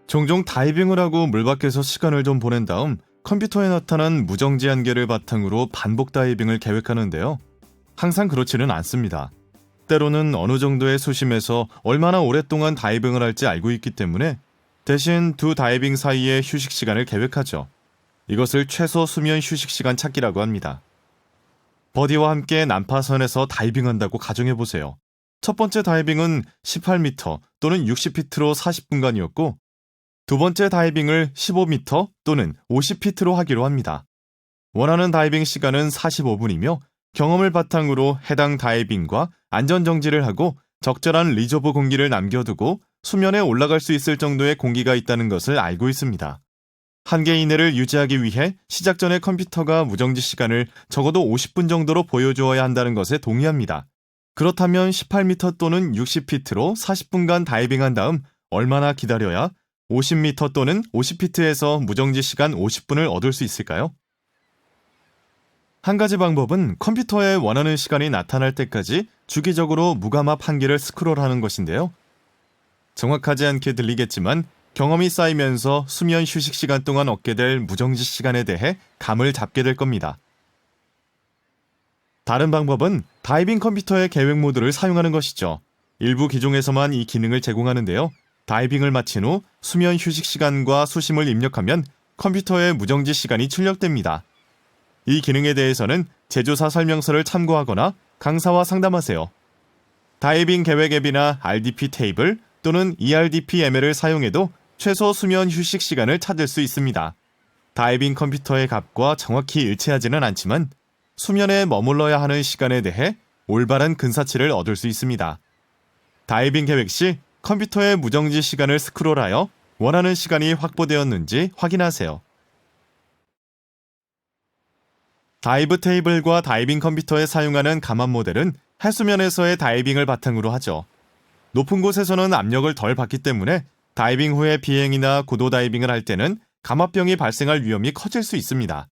종종 다이빙을 하고 물 밖에서 시간을 좀 보낸 다음 컴퓨터에 나타난 무정지 한계를 바탕으로 반복 다이빙을 계획하는데요. 항상 그렇지는 않습니다. 때로는 어느 정도의 수심에서 얼마나 오랫동안 다이빙을 할지 알고 있기 때문에 대신 두 다이빙 사이의 휴식 시간을 계획하죠. 이것을 최소 수면 휴식 시간 찾기라고 합니다. 버디와 함께 난파선에서 다이빙한다고 가정해보세요. 첫 번째 다이빙은 18m 또는 60피트로 40분간이었고 두 번째 다이빙을 15m 또는 50피트로 하기로 합니다. 원하는 다이빙 시간은 45분이며 경험을 바탕으로 해당 다이빙과 안전정지를 하고 적절한 리저브 공기를 남겨두고 수면에 올라갈 수 있을 정도의 공기가 있다는 것을 알고 있습니다. 한계 이내를 유지하기 위해 시작 전에 컴퓨터가 무정지 시간을 적어도 50분 정도로 보여주어야 한다는 것에 동의합니다. 그렇다면 18m 또는 60피트로 40분간 다이빙한 다음 얼마나 기다려야 50m 또는 50피트에서 무정지 시간 50분을 얻을 수 있을까요? 한 가지 방법은 컴퓨터에 원하는 시간이 나타날 때까지 주기적으로 무감압 한계를 스크롤하는 것인데요. 정확하지 않게 들리겠지만 경험이 쌓이면서 수면 휴식 시간 동안 얻게 될 무정지 시간에 대해 감을 잡게 될 겁니다. 다른 방법은 다이빙 컴퓨터의 계획 모드를 사용하는 것이죠. 일부 기종에서만 이 기능을 제공하는데요. 다이빙을 마친 후 수면 휴식 시간과 수심을 입력하면 컴퓨터의 무정지 시간이 출력됩니다. 이 기능에 대해서는 제조사 설명서를 참고하거나 강사와 상담하세요. 다이빙 계획 앱이나 RDP 테이블 또는 ERDP-ML을 사용해도 최소 수면 휴식 시간을 찾을 수 있습니다. 다이빙 컴퓨터의 값과 정확히 일치하지는 않지만 수면에 머물러야 하는 시간에 대해 올바른 근사치를 얻을 수 있습니다. 다이빙 계획 시 컴퓨터의 무정지 시간을 스크롤하여 원하는 시간이 확보되었는지 확인하세요. 다이브 테이블과 다이빙 컴퓨터에 사용하는 감압 모델은 해수면에서의 다이빙을 바탕으로 하죠. 높은 곳에서는 압력을 덜 받기 때문에 다이빙 후에 비행이나 고도 다이빙을 할 때는 감압병이 발생할 위험이 커질 수 있습니다.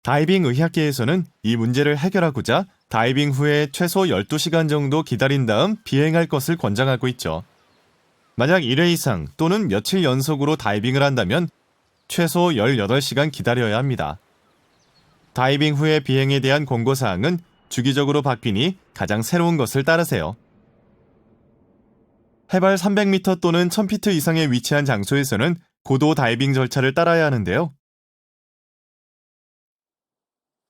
다이빙 의학계에서는 이 문제를 해결하고자 다이빙 후에 최소 12시간 정도 기다린 다음 비행할 것을 권장하고 있죠. 만약 1회 이상 또는 며칠 연속으로 다이빙을 한다면 최소 18시간 기다려야 합니다. 다이빙 후의 비행에 대한 권고사항은 주기적으로 바뀌니 가장 새로운 것을 따르세요. 해발 300m 또는 1000피트 이상에 위치한 장소에서는 고도 다이빙 절차를 따라야 하는데요.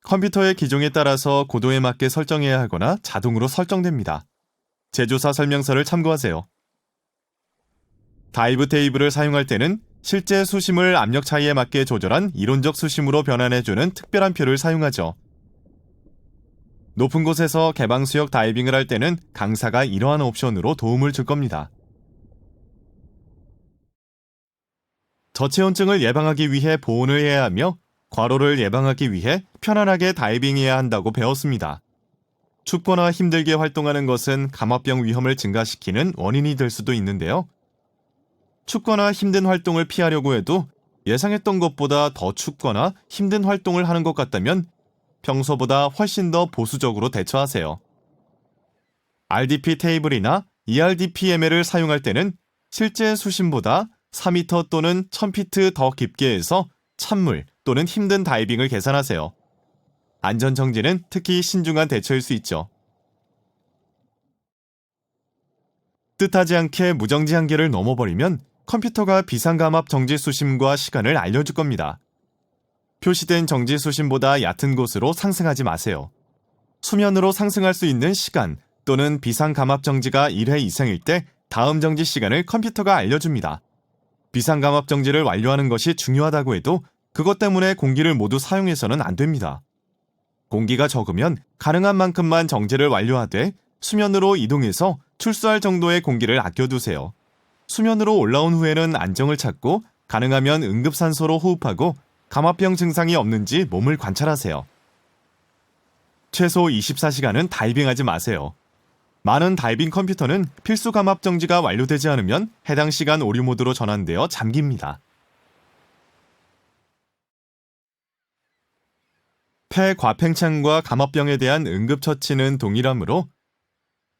컴퓨터의 기종에 따라서 고도에 맞게 설정해야 하거나 자동으로 설정됩니다. 제조사 설명서를 참고하세요. 다이브 테이블을 사용할 때는 실제 수심을 압력 차이에 맞게 조절한 이론적 수심으로 변환해주는 특별한 표를 사용하죠. 높은 곳에서 개방수역 다이빙을 할 때는 강사가 이러한 옵션으로 도움을 줄 겁니다. 저체온증을 예방하기 위해 보온을 해야 하며 과로를 예방하기 위해 편안하게 다이빙해야 한다고 배웠습니다. 춥거나 힘들게 활동하는 것은 감압병 위험을 증가시키는 원인이 될 수도 있는데요. 춥거나 힘든 활동을 피하려고 해도 예상했던 것보다 더 춥거나 힘든 활동을 하는 것 같다면 평소보다 훨씬 더 보수적으로 대처하세요. RDP 테이블이나 ERDP-ML을 사용할 때는 실제 수심보다 4m 또는 1000피트 더 깊게 해서 찬물 또는 힘든 다이빙을 계산하세요. 안전정지는 특히 신중한 대처일 수 있죠. 뜻하지 않게 무정지 한계를 넘어버리면 컴퓨터가 비상감압 정지 수심과 시간을 알려줄 겁니다. 표시된 정지 수심보다 얕은 곳으로 상승하지 마세요. 수면으로 상승할 수 있는 시간 또는 비상감압 정지가 1회 이상일 때 다음 정지 시간을 컴퓨터가 알려줍니다. 비상감압 정지를 완료하는 것이 중요하다고 해도 그것 때문에 공기를 모두 사용해서는 안 됩니다. 공기가 적으면 가능한 만큼만 정지를 완료하되 수면으로 이동해서 출수할 정도의 공기를 아껴두세요. 수면으로 올라온 후에는 안정을 찾고 가능하면 응급산소로 호흡하고 감압병 증상이 없는지 몸을 관찰하세요. 최소 24시간은 다이빙하지 마세요. 많은 다이빙 컴퓨터는 필수 감압 정지가 완료되지 않으면 해당 시간 오류 모드로 전환되어 잠깁니다. 폐 과팽창과 감압병에 대한 응급처치는 동일하므로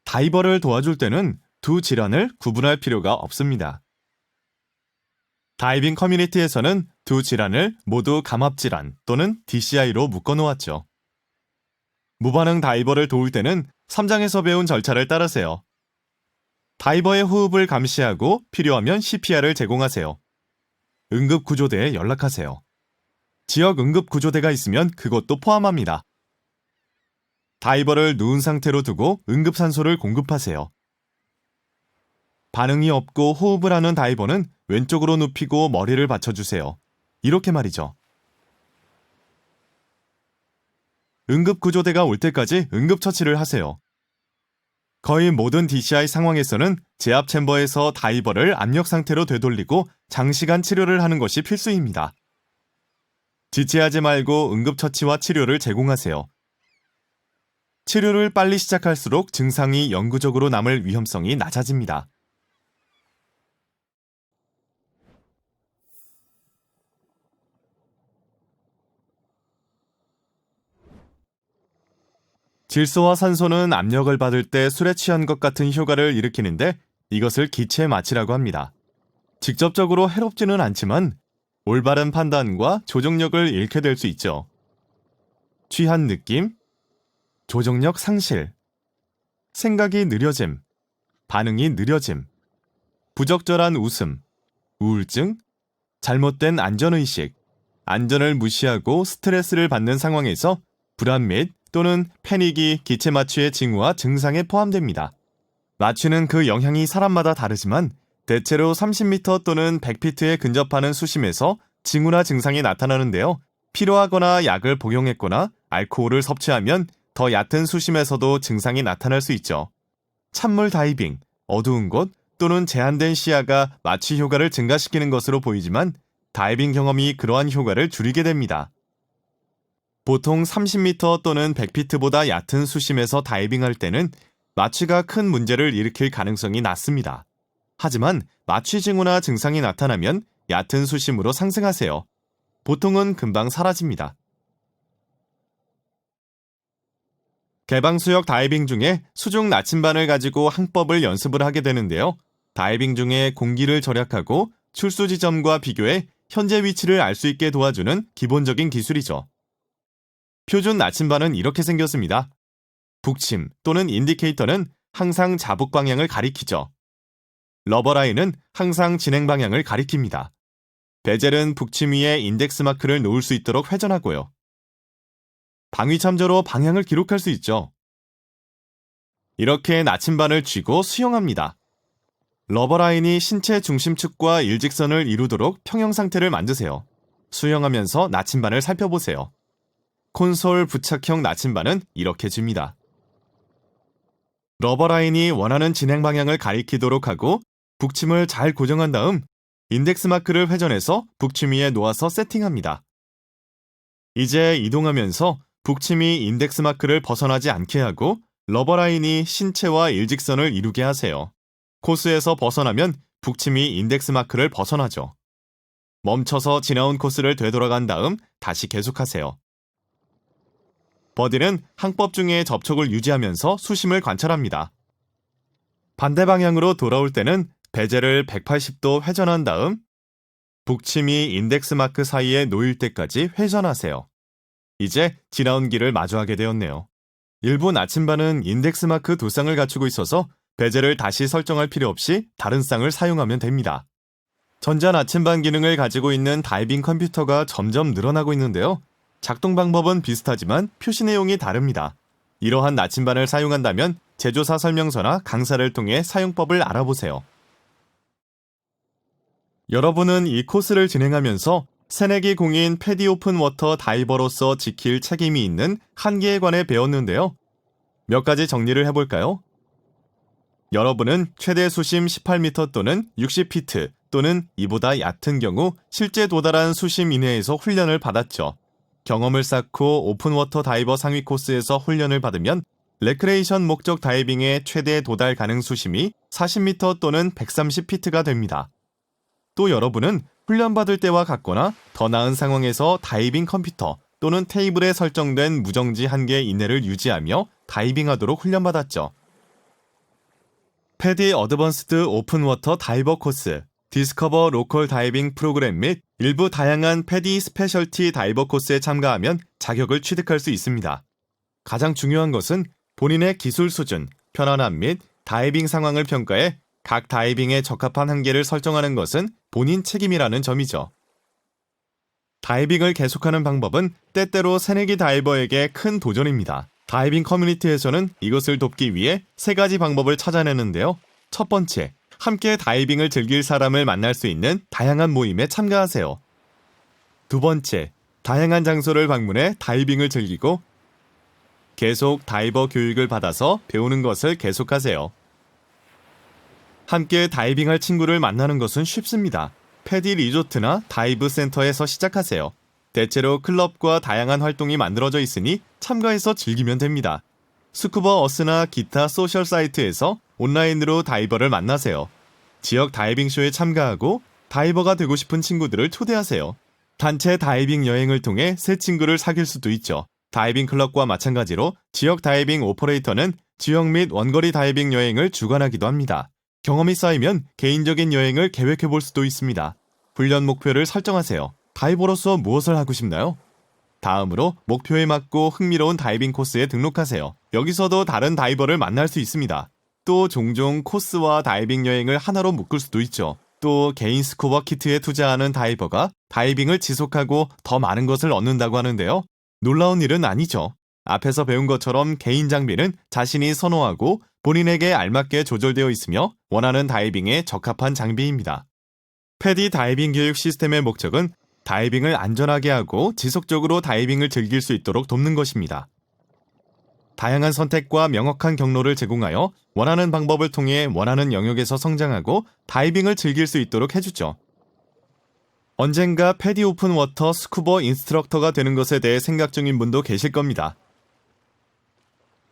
다이버를 도와줄 때는 두 질환을 구분할 필요가 없습니다. 다이빙 커뮤니티에서는 두 질환을 모두 감압질환 또는 DCI로 묶어놓았죠. 무반응 다이버를 도울 때는 3장에서 배운 절차를 따르세요. 다이버의 호흡을 감시하고 필요하면 CPR을 제공하세요. 응급구조대에 연락하세요. 지역 응급구조대가 있으면 그것도 포함합니다. 다이버를 누운 상태로 두고 응급산소를 공급하세요. 반응이 없고 호흡을 하는 다이버는 왼쪽으로 눕히고 머리를 받쳐주세요. 이렇게 말이죠. 응급구조대가 올 때까지 응급처치를 하세요. 거의 모든 DCI 상황에서는 제압 챔버에서 다이버를 압력 상태로 되돌리고 장시간 치료를 하는 것이 필수입니다. 지체하지 말고 응급처치와 치료를 제공하세요. 치료를 빨리 시작할수록 증상이 영구적으로 남을 위험성이 낮아집니다. 질소와 산소는 압력을 받을 때 술에 취한 것 같은 효과를 일으키는데 이것을 기체 마취라고 합니다. 직접적으로 해롭지는 않지만 올바른 판단과 조정력을 잃게 될 수 있죠. 취한 느낌, 조정력 상실, 생각이 느려짐, 반응이 느려짐, 부적절한 웃음, 우울증, 잘못된 안전의식, 안전을 무시하고 스트레스를 받는 상황에서 불안 및 또는 패닉이 기체 마취의 징후와 증상에 포함됩니다. 마취는 그 영향이 사람마다 다르지만 대체로 30m 또는 100피트에 근접하는 수심에서 징후나 증상이 나타나는데요. 필요하거나 약을 복용했거나 알코올을 섭취하면 더 얕은 수심에서도 증상이 나타날 수 있죠. 찬물 다이빙, 어두운 곳 또는 제한된 시야가 마취 효과를 증가시키는 것으로 보이지만 다이빙 경험이 그러한 효과를 줄이게 됩니다. 보통 30m 또는 100피트보다 얕은 수심에서 다이빙할 때는 마취가 큰 문제를 일으킬 가능성이 낮습니다. 하지만 마취 징후나 증상이 나타나면 얕은 수심으로 상승하세요. 보통은 금방 사라집니다. 개방수역 다이빙 중에 수중 나침반을 가지고 항법을 연습을 하게 되는데요. 다이빙 중에 공기를 절약하고 출수 지점과 비교해 현재 위치를 알 수 있게 도와주는 기본적인 기술이죠. 표준 나침반은 이렇게 생겼습니다. 북침 또는 인디케이터는 항상 자북 방향을 가리키죠. 러버라인은 항상 진행 방향을 가리킵니다. 베젤은 북침 위에 인덱스 마크를 놓을 수 있도록 회전하고요. 방위참조로 방향을 기록할 수 있죠. 이렇게 나침반을 쥐고 수영합니다. 러버라인이 신체 중심축과 일직선을 이루도록 평형 상태를 만드세요. 수영하면서 나침반을 살펴보세요. 콘솔 부착형 나침반은 이렇게 줍니다. 러버라인이 원하는 진행 방향을 가리키도록 하고 북침을 잘 고정한 다음 인덱스 마크를 회전해서 북침 위에 놓아서 세팅합니다. 이제 이동하면서 북침이 인덱스 마크를 벗어나지 않게 하고 러버라인이 신체와 일직선을 이루게 하세요. 코스에서 벗어나면 북침이 인덱스 마크를 벗어나죠. 멈춰서 지나온 코스를 되돌아간 다음 다시 계속하세요. 버디는 항법 중에 접촉을 유지하면서 수심을 관찰합니다. 반대 방향으로 돌아올 때는 베젤을 180도 회전한 다음 북침이 인덱스 마크 사이에 놓일 때까지 회전하세요. 이제 지나온 길을 마주하게 되었네요. 일부 나침반은 인덱스 마크 두 쌍을 갖추고 있어서 베젤을 다시 설정할 필요 없이 다른 쌍을 사용하면 됩니다. 전자 나침반 기능을 가지고 있는 다이빙 컴퓨터가 점점 늘어나고 있는데요. 작동 방법은 비슷하지만 표시 내용이 다릅니다. 이러한 나침반을 사용한다면 제조사 설명서나 강사를 통해 사용법을 알아보세요. 여러분은 이 코스를 진행하면서 새내기 공인 패디 오픈 워터 다이버로서 지킬 책임이 있는 한계에 관해 배웠는데요. 몇 가지 정리를 해볼까요? 여러분은 최대 수심 18m 또는 60피트 또는 이보다 얕은 경우 실제 도달한 수심 이내에서 훈련을 받았죠. 경험을 쌓고 오픈워터 다이버 상위 코스에서 훈련을 받으면 레크레이션 목적 다이빙의 최대 도달 가능 수심이 40m 또는 130피트가 됩니다. 또 여러분은 훈련받을 때와 같거나 더 나은 상황에서 다이빙 컴퓨터 또는 테이블에 설정된 무정지 한계 이내를 유지하며 다이빙하도록 훈련받았죠. 패디 어드밴스드 오픈워터 다이버 코스 디스커버 로컬 다이빙 프로그램 및 일부 다양한 패디 스페셜티 다이버 코스에 참가하면 자격을 취득할 수 있습니다. 가장 중요한 것은 본인의 기술 수준, 편안함 및 다이빙 상황을 평가해 각 다이빙에 적합한 한계를 설정하는 것은 본인 책임이라는 점이죠. 다이빙을 계속하는 방법은 때때로 새내기 다이버에게 큰 도전입니다. 다이빙 커뮤니티에서는 이것을 돕기 위해 3가지 방법을 찾아내는데요. 첫 번째, 함께 다이빙을 즐길 사람을 만날 수 있는 다양한 모임에 참가하세요. 두 번째, 다양한 장소를 방문해 다이빙을 즐기고 계속 다이버 교육을 받아서 배우는 것을 계속하세요. 함께 다이빙할 친구를 만나는 것은 쉽습니다. 패디 리조트나 다이브 센터에서 시작하세요. 대체로 클럽과 다양한 활동이 만들어져 있으니 참가해서 즐기면 됩니다. 스쿠버 어스나 기타 소셜 사이트에서 온라인으로 다이버를 만나세요. 지역 다이빙쇼에 참가하고 다이버가 되고 싶은 친구들을 초대하세요. 단체 다이빙 여행을 통해 새 친구를 사귈 수도 있죠. 다이빙 클럽과 마찬가지로 지역 다이빙 오퍼레이터는 지역 및 원거리 다이빙 여행을 주관하기도 합니다. 경험이 쌓이면 개인적인 여행을 계획해 볼 수도 있습니다. 훈련 목표를 설정하세요. 다이버로서 무엇을 하고 싶나요? 다음으로 목표에 맞고 흥미로운 다이빙 코스에 등록하세요. 여기서도 다른 다이버를 만날 수 있습니다. 또 종종 코스와 다이빙 여행을 하나로 묶을 수도 있죠. 또 개인 스쿠버 키트에 투자하는 다이버가 다이빙을 지속하고 더 많은 것을 얻는다고 하는데요. 놀라운 일은 아니죠. 앞에서 배운 것처럼 개인 장비는 자신이 선호하고 본인에게 알맞게 조절되어 있으며 원하는 다이빙에 적합한 장비입니다. 패디 다이빙 교육 시스템의 목적은 다이빙을 안전하게 하고 지속적으로 다이빙을 즐길 수 있도록 돕는 것입니다. 다양한 선택과 명확한 경로를 제공하여 원하는 방법을 통해 원하는 영역에서 성장하고 다이빙을 즐길 수 있도록 해주죠. 언젠가 패디 오픈 워터 스쿠버 인스트럭터가 되는 것에 대해 생각 중인 분도 계실 겁니다.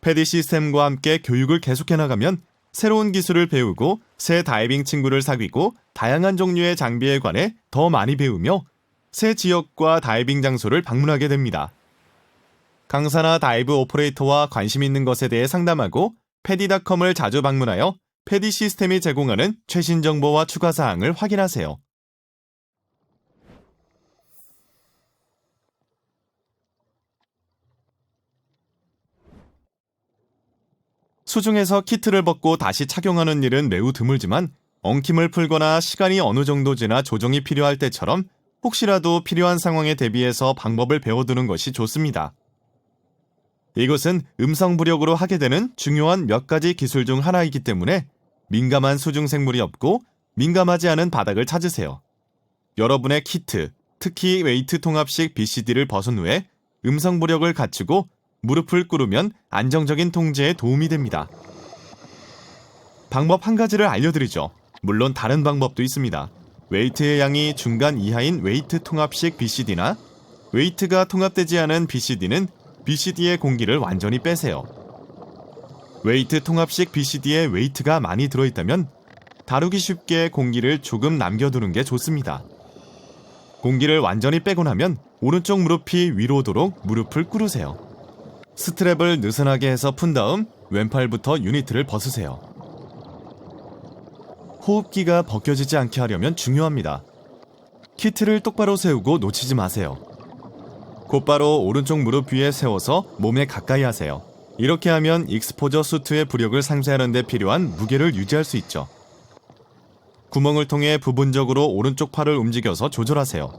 패디 시스템과 함께 교육을 계속해 나가면 새로운 기술을 배우고 새 다이빙 친구를 사귀고 다양한 종류의 장비에 관해 더 많이 배우며 새 지역과 다이빙 장소를 방문하게 됩니다. 강사나 다이브 오퍼레이터와 관심 있는 것에 대해 상담하고 패디닷컴을 자주 방문하여 패디 시스템이 제공하는 최신 정보와 추가 사항을 확인하세요. 수중에서 키트를 벗고 다시 착용하는 일은 매우 드물지만 엉킴을 풀거나 시간이 어느 정도 지나 조정이 필요할 때처럼 혹시라도 필요한 상황에 대비해서 방법을 배워두는 것이 좋습니다. 이것은 음성 부력으로 하게 되는 중요한 몇 가지 기술 중 하나이기 때문에 민감한 수중 생물이 없고 민감하지 않은 바닥을 찾으세요. 여러분의 키트, 특히 웨이트 통합식 BCD를 벗은 후에 음성 부력을 갖추고 무릎을 꿇으면 안정적인 통제에 도움이 됩니다. 방법 한 가지를 알려드리죠. 물론 다른 방법도 있습니다. 웨이트의 양이 중간 이하인 웨이트 통합식 BCD나 웨이트가 통합되지 않은 BCD는 BCD의 공기를 완전히 빼세요. 웨이트 통합식 BCD에 웨이트가 많이 들어있다면 다루기 쉽게 공기를 조금 남겨두는 게 좋습니다. 공기를 완전히 빼고 나면 오른쪽 무릎이 위로 오도록 무릎을 꿇으세요. 스트랩을 느슨하게 해서 푼 다음 왼팔부터 유니트를 벗으세요. 호흡기가 벗겨지지 않게 하려면 중요합니다. 키트를 똑바로 세우고 놓치지 마세요. 곧바로 오른쪽 무릎 위에 세워서 몸에 가까이 하세요. 이렇게 하면 익스포저 수트의 부력을 상쇄하는 데 필요한 무게를 유지할 수 있죠. 구멍을 통해 부분적으로 오른쪽 팔을 움직여서 조절하세요.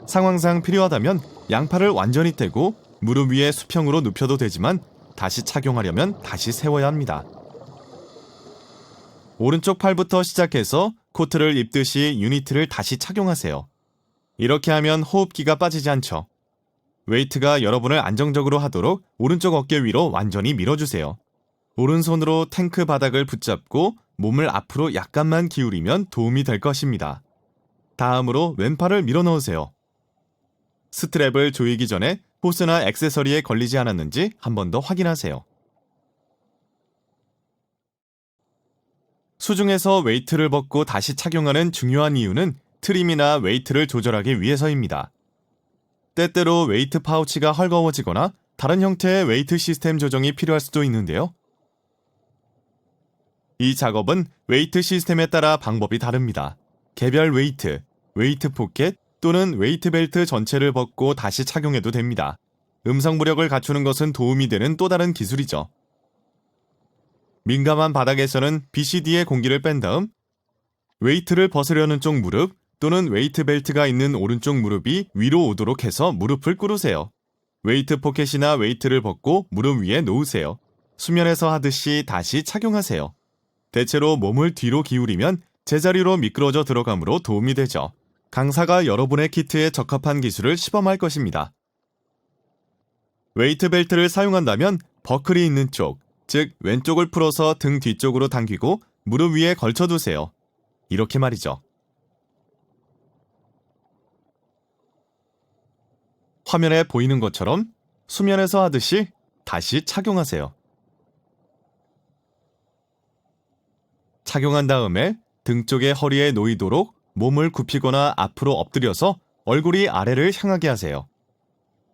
상황상 필요하다면 양팔을 완전히 떼고 무릎 위에 수평으로 눕혀도 되지만 다시 착용하려면 다시 세워야 합니다. 오른쪽 팔부터 시작해서 코트를 입듯이 유니트를 다시 착용하세요. 이렇게 하면 호흡기가 빠지지 않죠. 웨이트가 여러분을 안정적으로 하도록 오른쪽 어깨 위로 완전히 밀어주세요. 오른손으로 탱크 바닥을 붙잡고 몸을 앞으로 약간만 기울이면 도움이 될 것입니다. 다음으로 왼팔을 밀어넣으세요. 스트랩을 조이기 전에 호스나 액세서리에 걸리지 않았는지 한 번 더 확인하세요. 수중에서 웨이트를 벗고 다시 착용하는 중요한 이유는 트림이나 웨이트를 조절하기 위해서입니다. 때때로 웨이트 파우치가 헐거워지거나 다른 형태의 웨이트 시스템 조정이 필요할 수도 있는데요. 이 작업은 웨이트 시스템에 따라 방법이 다릅니다. 개별 웨이트 포켓 또는 웨이트 벨트 전체를 벗고 다시 착용해도 됩니다. 음성 무력을 갖추는 것은 도움이 되는 또 다른 기술이죠. 민감한 바닥에서는 BCD의 공기를 뺀 다음 웨이트를 벗으려는 쪽 무릎 또는 웨이트 벨트가 있는 오른쪽 무릎이 위로 오도록 해서 무릎을 꿇으세요. 웨이트 포켓이나 웨이트를 벗고 무릎 위에 놓으세요. 수면에서 하듯이 다시 착용하세요. 대체로 몸을 뒤로 기울이면 제자리로 미끄러져 들어가므로 도움이 되죠. 강사가 여러분의 키트에 적합한 기술을 시범할 것입니다. 웨이트 벨트를 사용한다면 버클이 있는 쪽, 즉 왼쪽을 풀어서 등 뒤쪽으로 당기고 무릎 위에 걸쳐두세요. 이렇게 말이죠. 화면에 보이는 것처럼 수면에서 하듯이 다시 착용하세요. 착용한 다음에 등 쪽에 허리에 놓이도록 몸을 굽히거나 앞으로 엎드려서 얼굴이 아래를 향하게 하세요.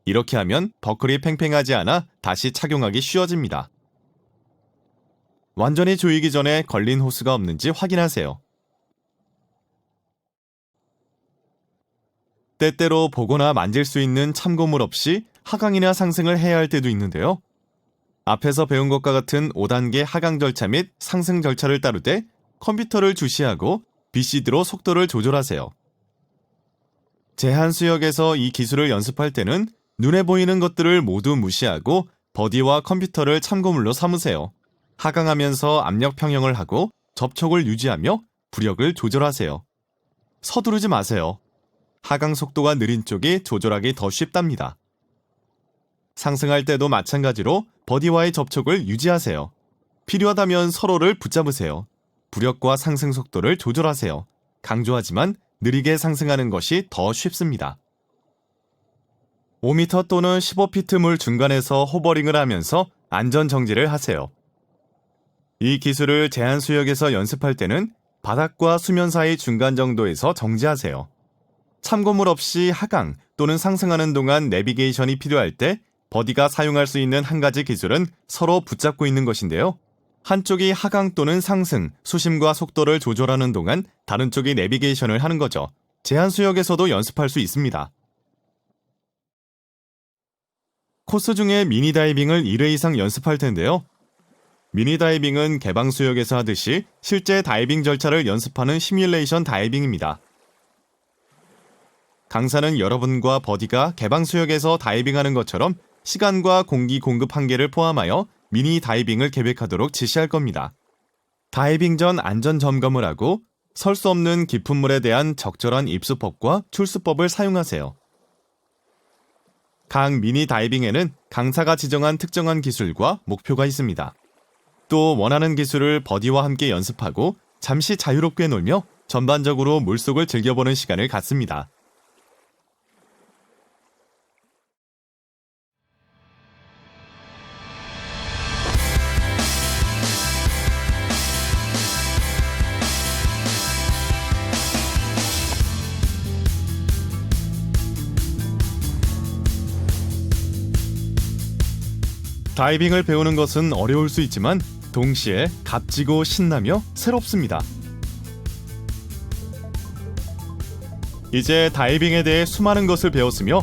이렇게 하면 버클이 팽팽하지 않아 다시 착용하기 쉬워집니다. 완전히 조이기 전에 걸린 호스가 없는지 확인하세요. 때때로 보거나 만질 수 있는 참고물 없이 하강이나 상승을 해야 할 때도 있는데요. 앞에서 배운 것과 같은 5단계 하강 절차 및 상승 절차를 따르되 컴퓨터를 주시하고 BCD로 속도를 조절하세요. 제한 수역에서 이 기술을 연습할 때는 눈에 보이는 것들을 모두 무시하고 버디와 컴퓨터를 참고물로 삼으세요. 하강하면서 압력 평형을 하고 접촉을 유지하며 부력을 조절하세요. 서두르지 마세요. 하강 속도가 느린 쪽이 조절하기 더 쉽답니다. 상승할 때도 마찬가지로 버디와의 접촉을 유지하세요. 필요하다면 서로를 붙잡으세요. 부력과 상승 속도를 조절하세요. 강조하지만 느리게 상승하는 것이 더 쉽습니다. 5m 또는 15피트 물 중간에서 호버링을 하면서 안전 정지를 하세요. 이 기술을 제한 수역에서 연습할 때는 바닥과 수면 사이 중간 정도에서 정지하세요. 참고물 없이 하강 또는 상승하는 동안 내비게이션이 필요할 때 버디가 사용할 수 있는 한 가지 기술은 서로 붙잡고 있는 것인데요. 한쪽이 하강 또는 상승, 수심과 속도를 조절하는 동안 다른 쪽이 내비게이션을 하는 거죠. 제한 수역에서도 연습할 수 있습니다. 코스 중에 미니 다이빙을 1회 이상 연습할 텐데요. 미니 다이빙은 개방 수역에서 하듯이 실제 다이빙 절차를 연습하는 시뮬레이션 다이빙입니다. 강사는 여러분과 버디가 개방 수역에서 다이빙하는 것처럼 시간과 공기 공급 한계를 포함하여 미니 다이빙을 계획하도록 지시할 겁니다. 다이빙 전 안전 점검을 하고 설 수 없는 깊은 물에 대한 적절한 입수법과 출수법을 사용하세요. 각 미니 다이빙에는 강사가 지정한 특정한 기술과 목표가 있습니다. 또 원하는 기술을 버디와 함께 연습하고 잠시 자유롭게 놀며 전반적으로 물속을 즐겨보는 시간을 갖습니다. 다이빙을 배우는 것은 어려울 수 있지만 동시에 값지고 신나며 새롭습니다. 이제 다이빙에 대해 수많은 것을 배웠으며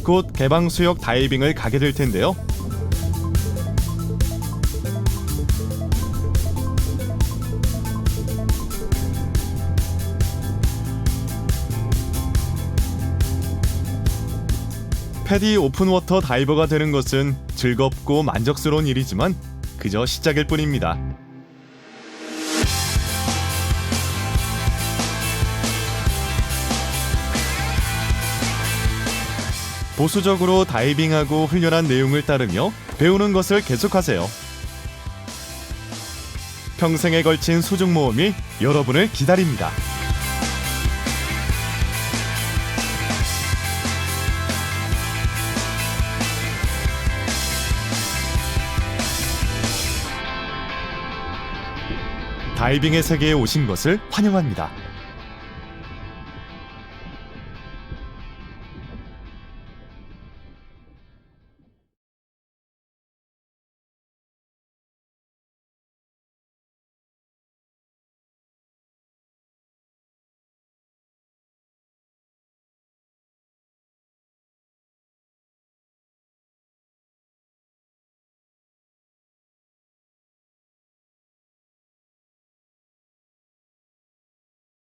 곧 개방 수역 다이빙을 가게 될 텐데요. 패디 오픈워터 다이버가 되는 것은 즐겁고 만족스러운 일이지만 그저 시작일 뿐입니다. 보수적으로 다이빙하고 훈련한 내용을 따르며 배우는 것을 계속하세요. 평생에 걸친 수중 모험이 여러분을 기다립니다. 다이빙의 세계에 오신 것을 환영합니다.